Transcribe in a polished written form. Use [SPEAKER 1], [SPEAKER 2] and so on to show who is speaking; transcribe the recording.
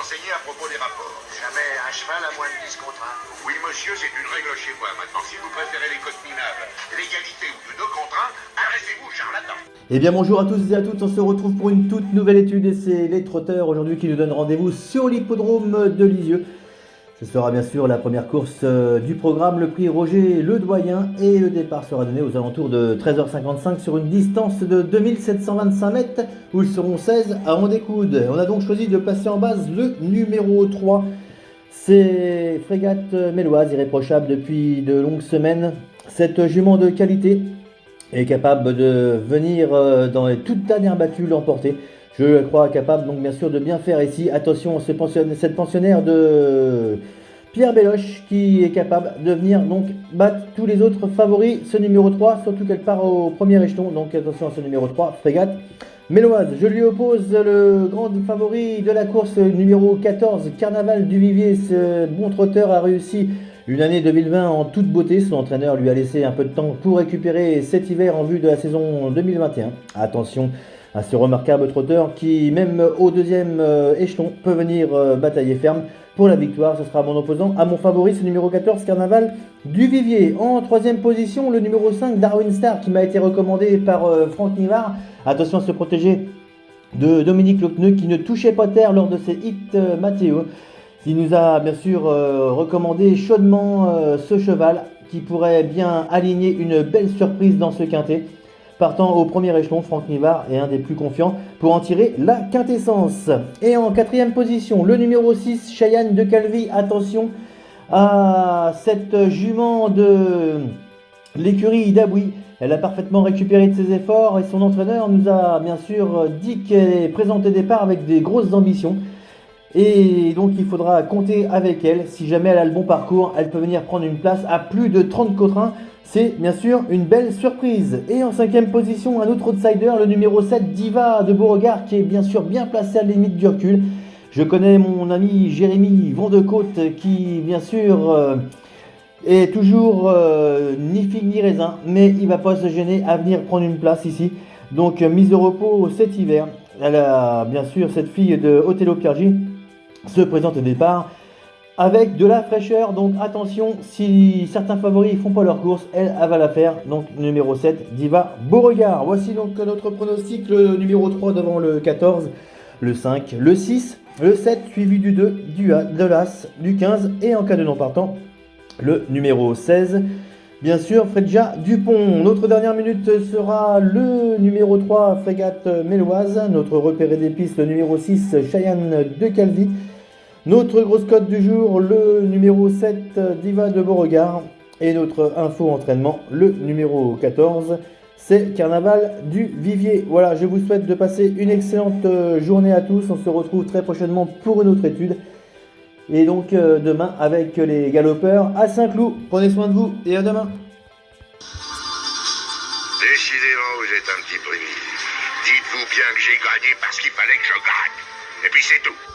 [SPEAKER 1] enseigné à propos des rapports. Jamais un cheval à moins de 10 contre 1. Oui, monsieur, c'est une règle chez moi. Maintenant, si vous préférez les codes minables, l'égalité ou de 2 contre 1, arrêtez-vous, charlatan.
[SPEAKER 2] Eh bien bonjour à tous et à toutes, on se retrouve pour une toute nouvelle étude et c'est les trotteurs aujourd'hui qui nous donnent rendez-vous sur l'hippodrome de Lisieux. Ce sera bien sûr la première course du programme, le prix Roger Le Doyen, et le départ sera donné aux alentours de 13h55 sur une distance de 2725 mètres où ils seront 16 à en découdre. On a donc choisi de placer en base le numéro 3. C'est Frégate Méloise, irréprochable depuis de longues semaines. Cette jument de qualité est capable de venir dans les toutes dernières battues l'emporter. Je le crois capable donc bien sûr de bien faire ici. Attention à cette pensionnaire de Pierre Belloche qui est capable de venir donc battre tous les autres favoris. Ce numéro 3, surtout qu'elle part au premier échelon. Donc attention à ce numéro 3, Frégate Méloise. Je lui oppose le grand favori de la course numéro 14, Carnaval du Vivier. Ce bon trotteur a réussi une année 2020 en toute beauté. Son entraîneur lui a laissé un peu de temps pour récupérer cet hiver en vue de la saison 2021. Attention à ce remarquable trotteur qui, même au deuxième échelon, peut venir batailler ferme pour la victoire. Ce sera mon opposant à mon favori, ce numéro 14, Carnaval du Vivier. En troisième position, le numéro 5, Darwin Star, qui m'a été recommandé par Franck Nivard. Attention à se protéger de Dominique Locneux, qui ne touchait pas terre lors de ses hits Matteo. Il nous a bien sûr recommandé chaudement ce cheval qui pourrait bien aligner une belle surprise dans ce quintet. Partant au premier échelon, Franck Nivard est un des plus confiants pour en tirer la quintessence. Et en quatrième position, le numéro 6, Cheyenne de Calvi. Attention à cette jument de l'écurie d'Abouy. Elle a parfaitement récupéré de ses efforts et son entraîneur nous a bien sûr dit qu'elle présentait départ avec des grosses ambitions. Et donc il faudra compter avec elle. Si jamais elle a le bon parcours, elle peut venir prendre une place à plus de 30 contre 1. C'est bien sûr une belle surprise. Et en cinquième position, un autre outsider, le numéro 7, Diva de Beauregard, qui est bien sûr bien placé à la limite du recul. Je connais mon ami Jérémy Vandecôte qui bien sûr est toujours ni figue ni raisin, mais il ne va pas se gêner à venir prendre une place ici. Donc mise au repos cet hiver. Elle a bien sûr cette fille de Othello Piergi se présente au départ avec de la fraîcheur, donc attention, si certains favoris ne font pas leur course, elle va la faire. Donc numéro 7, Diva Beauregard. Voici donc notre pronostic, le numéro 3 devant le 14, le 5, le 6, le 7, suivi du 2, de l'As, du 15 et en cas de non partant, le numéro 16. Bien sûr, Fredja Dupont. Notre dernière minute sera le numéro 3, Frégate Méloise. Notre repéré des pistes, le numéro 6, Cheyenne de Calvi. Notre grosse cote du jour, le numéro 7, Diva de Beauregard. Et notre info entraînement, le numéro 14, c'est Carnaval du Vivier. Voilà, je vous souhaite de passer une excellente journée à tous. On se retrouve très prochainement pour une autre étude. Et donc demain avec les galopeurs à Saint-Cloud. Prenez soin de vous et à demain.
[SPEAKER 1] Décidément, vous êtes un petit primitif. Dites-vous bien que j'ai gagné parce qu'il fallait que je gagne. Et puis c'est tout.